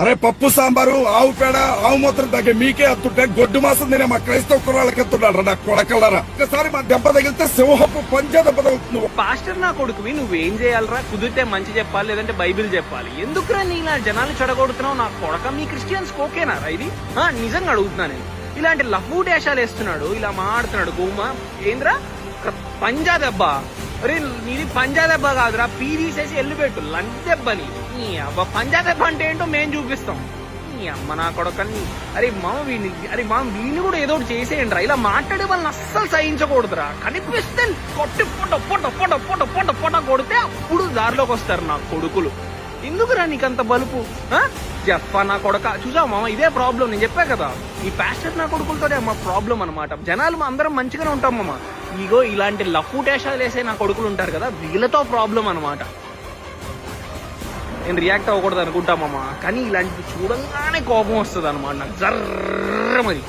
అరే పప్పు సాంబారు ఆవు పేడ ఆవు మూత్రం తగ్గే మీకే అత్తుంటే గొడ్డు మాసం తినే మా క్రైస్తవ కుర్రాళ్ళకి ఎత్తున్నాడు నా కొడకలరా. ఒకసారి మా దెబ్బ తగిలితే సింహపు పంచే దెబ్బ తగులుతుంది. పాస్టర్ నా కొడుకువి నువ్వేం చేయాలరా? కుదిరితే మంచి చెప్పాలి, లేదంటే బైబిల్ చెప్పాలి. ఎందుకురా నీ ఇలా జనాలు చెడగొడుతున్నావు? నా కొడక మీ క్రిస్టియన్స్ ఓకేనారా ఇది? నిజంగా అడుగుతున్నా నేను. ఇలాంటి లఫూ డేషాలు వేస్తున్నాడు, ఇలా మాడుతున్నాడు. గోమా ఏంద్రా పంజా దెబ్బ? అరే నీది పంజా దెబ్బ కాదురా, పీ తీసేసి వెళ్ళిపెట్టు లంచ్ దెబ్బని. నీ అబ్బా పంజా దెబ్బ అంటే ఏంటో మేము చూపిస్తాం. నీ అమ్మ నా కొడకని. అరే వీడిని కూడా ఏదో ఒకటి చేసేయండి రా. ఇలా మాట్లాడే వాళ్ళని అస్సలు సహించకూడదురా. కనిపిస్తే కొట్టి పొట్ట పొట్ట పొట్ట పొట్ట పొట్ట పొట్ట కొడితే అప్పుడు దారిలోకి వస్తారు నా కొడుకులు. ఎందుకురా నీకంత బలుపు? జఫా నా కొడక. చూసావు మామ, ఇదే ప్రాబ్లం. నేను చెప్పా కదా, ఈ ప్యాస్టర్ నా కొడుకులతోనే మా ప్రాబ్లం అనమాట. జనాలు అందరం మంచిగానే ఉంటాం మామ. ఇగో ఇలాంటి లఫూటేషాలు వేసే నా కొడుకులు ఉంటారు కదా, వీళ్ళతో ప్రాబ్లం అనమాట. నేను రియాక్ట్ అవ్వకూడదు అనుకుంటా మామ, కానీ ఇలాంటివి చూడంగానే కోపం వస్తుంది అనమాట నాకు జర్ర మరి.